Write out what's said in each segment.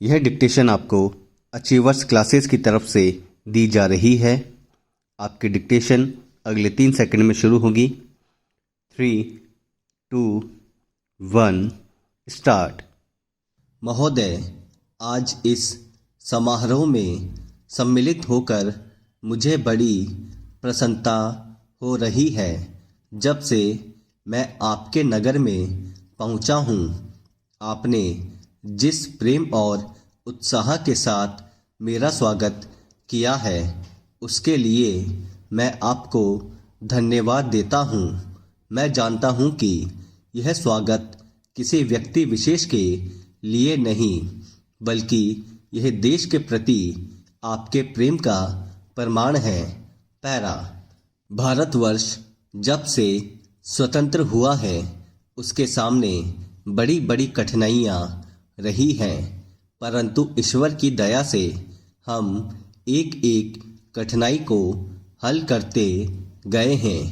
यह डिक्टेशन आपको achievers classes की तरफ से दी जा रही है। आपकी डिक्टेशन अगले 3 सेकंड में शुरू होगी। 3, 2, 1 स्टार्ट। महोदय, आज इस समारोह में सम्मिलित होकर मुझे बड़ी प्रसन्नता हो रही है। जब से मैं आपके नगर में पहुंचा हूं, आपने जिस प्रेम और उत्साह के साथ मेरा स्वागत किया है, उसके लिए मैं आपको धन्यवाद देता हूं। मैं जानता हूं कि यह स्वागत किसी व्यक्ति विशेष के लिए नहीं, बल्कि यह देश के प्रति आपके प्रेम का प्रमाण है। पैरा। भारतवर्ष जब से स्वतंत्र हुआ है, उसके सामने बड़ी बड़ी कठिनाइयाँ रही हैं, परंतु ईश्वर की दया से हम एक एक कठिनाई को हल करते गए हैं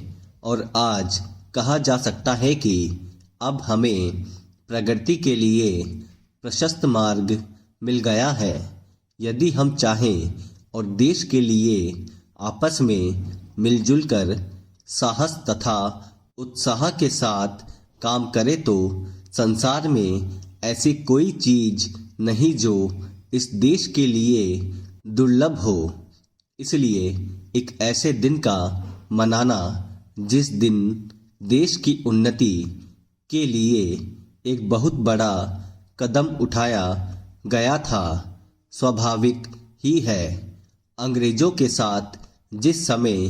और आज कहा जा सकता है कि अब हमें प्रगति के लिए प्रशस्त मार्ग मिल गया है। यदि हम चाहें और देश के लिए आपस में मिलजुल कर साहस तथा उत्साह के साथ काम करें तो संसार में ऐसी कोई चीज नहीं जो इस देश के लिए दुर्लभ हो। इसलिए एक ऐसे दिन का मनाना जिस दिन देश की उन्नति के लिए एक बहुत बड़ा कदम उठाया गया था, स्वाभाविक ही है। अंग्रेजों के साथ जिस समय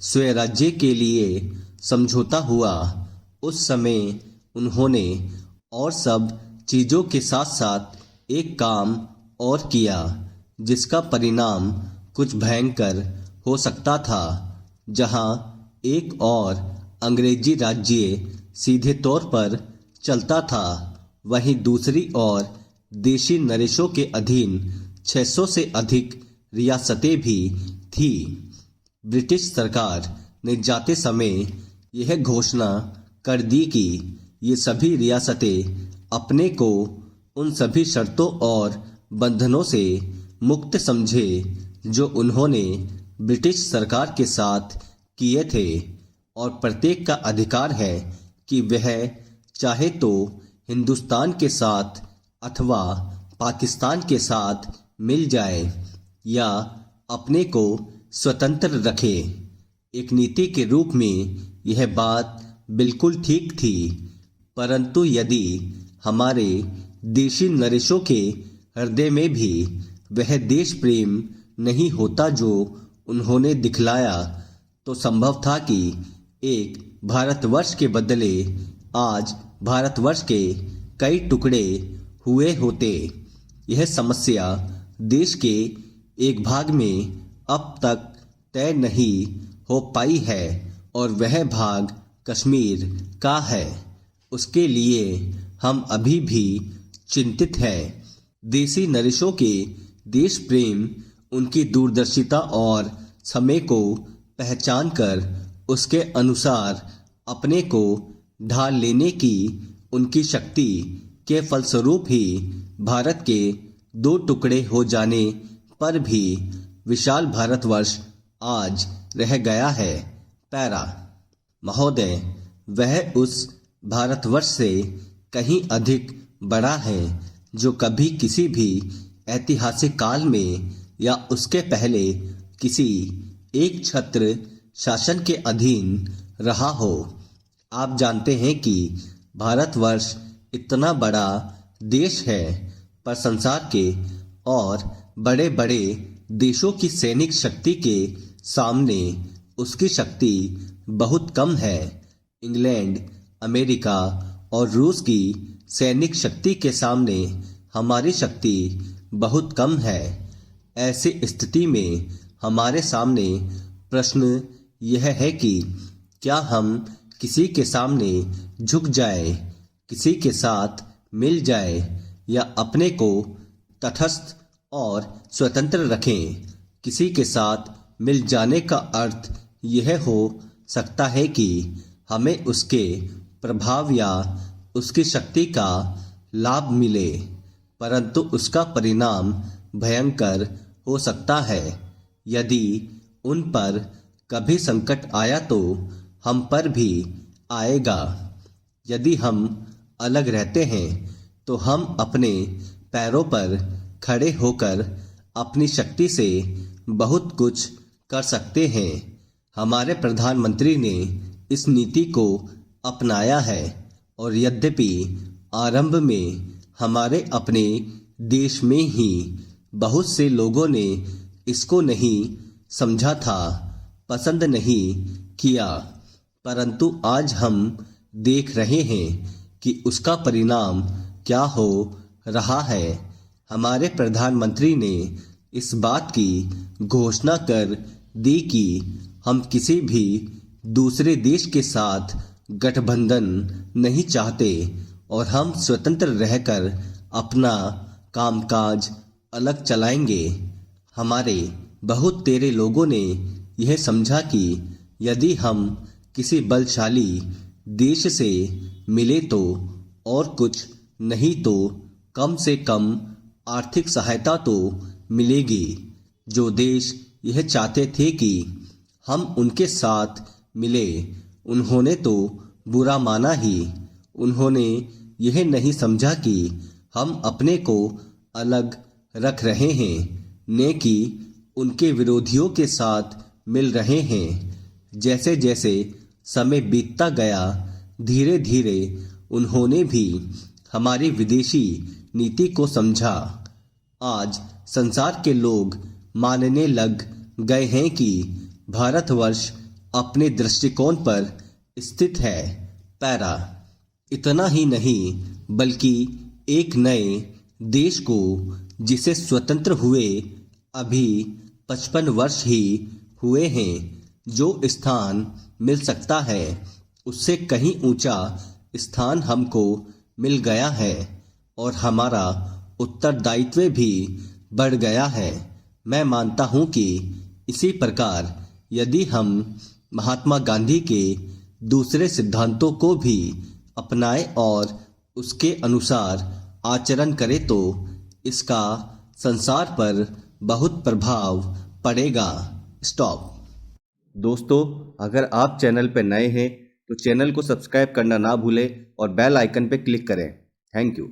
स्वराज्य के लिए समझौता हुआ, उस समय उन्होंने और सब चीज़ों के साथ साथ एक काम और किया, जिसका परिणाम कुछ भयंकर हो सकता था। जहां एक और अंग्रेजी राज्य सीधे तौर पर चलता था, वहीं दूसरी ओर देशी नरेशों के अधीन 600 से अधिक रियासतें भी थी। ब्रिटिश सरकार ने जाते समय यह घोषणा कर दी कि ये सभी रियासतें अपने को उन सभी शर्तों और बंधनों से मुक्त समझे जो उन्होंने ब्रिटिश सरकार के साथ किए थे, और प्रत्येक का अधिकार है कि वह चाहे तो हिंदुस्तान के साथ अथवा पाकिस्तान के साथ मिल जाए या अपने को स्वतंत्र रखे। एक नीति के रूप में यह बात बिल्कुल ठीक थी, परंतु यदि हमारे देशी नरेशों के हृदय में भी वह देश प्रेम नहीं होता जो उन्होंने दिखलाया, तो संभव था कि एक भारतवर्ष के बदले आज भारतवर्ष के कई टुकड़े हुए होते। यह समस्या देश के एक भाग में अब तक तय नहीं हो पाई है और वह भाग कश्मीर का है। उसके लिए हम अभी भी चिंतित हैं। देसी नरेशों के देश प्रेम, उनकी दूरदर्शिता और समय को पहचान कर उसके अनुसार अपने को ढाल लेने की उनकी शक्ति के फलस्वरूप ही भारत के 2 टुकड़े हो जाने पर भी विशाल भारतवर्ष आज रह गया है। पैरा। महोदय, वह उस भारतवर्ष से कहीं अधिक बड़ा है जो कभी किसी भी ऐतिहासिक काल में या उसके पहले किसी एक छत्र शासन के अधीन रहा हो। आप जानते हैं कि भारतवर्ष इतना बड़ा देश है, पर संसार के और बड़े बड़े देशों की सैनिक शक्ति के सामने उसकी शक्ति बहुत कम है। इंग्लैंड, अमेरिका और रूस की सैनिक शक्ति के सामने हमारी शक्ति बहुत कम है। ऐसी स्थिति में हमारे सामने प्रश्न यह है कि क्या हम किसी के सामने झुक जाएं, किसी के साथ मिल जाएं, या अपने को तटस्थ और स्वतंत्र रखें। किसी के साथ मिल जाने का अर्थ यह हो सकता है कि हमें उसके प्रभाव या उसकी शक्ति का लाभ मिले, परंतु उसका परिणाम भयंकर हो सकता है। यदि उन पर कभी संकट आया तो हम पर भी आएगा। यदि हम अलग रहते हैं तो हम अपने पैरों पर खड़े होकर अपनी शक्ति से बहुत कुछ कर सकते हैं। हमारे प्रधानमंत्री ने इस नीति को अपनाया है और यद्यपि आरंभ में हमारे अपने देश में ही बहुत से लोगों ने इसको नहीं समझा था, पसंद नहीं किया, परंतु आज हम देख रहे हैं कि उसका परिणाम क्या हो रहा है। हमारे प्रधानमंत्री ने इस बात की घोषणा कर दी कि हम किसी भी दूसरे देश के साथ गठबंधन नहीं चाहते और हम स्वतंत्र रहकर अपना कामकाज अलग चलाएंगे। हमारे बहुत तेरे लोगों ने यह समझा कि यदि हम किसी बलशाली देश से मिले तो और कुछ नहीं तो कम से कम आर्थिक सहायता तो मिलेगी। जो देश यह चाहते थे कि हम उनके साथ मिले, उन्होंने तो बुरा माना ही। उन्होंने यह नहीं समझा कि हम अपने को अलग रख रहे हैं, न कि उनके विरोधियों के साथ मिल रहे हैं। जैसे जैसे समय बीतता गया, धीरे धीरे उन्होंने भी हमारी विदेशी नीति को समझा। आज संसार के लोग मानने लग गए हैं कि भारतवर्ष अपने दृष्टिकोण पर स्थित है। पैरा इतना ही नहीं बल्कि एक नए देश को जिसे स्वतंत्र हुए अभी 55 वर्ष ही हुए हैं, जो स्थान मिल सकता है उससे कहीं ऊंचा स्थान हमको मिल गया है और हमारा उत्तरदायित्व भी बढ़ गया है। मैं मानता हूं कि इसी प्रकार यदि हम महात्मा गांधी के दूसरे सिद्धांतों को भी अपनाएं और उसके अनुसार आचरण करें तो इसका संसार पर बहुत प्रभाव पड़ेगा। स्टॉप। दोस्तों, अगर आप चैनल पर नए हैं तो चैनल को सब्सक्राइब करना ना भूलें और बेल आइकन पर क्लिक करें। Thank you.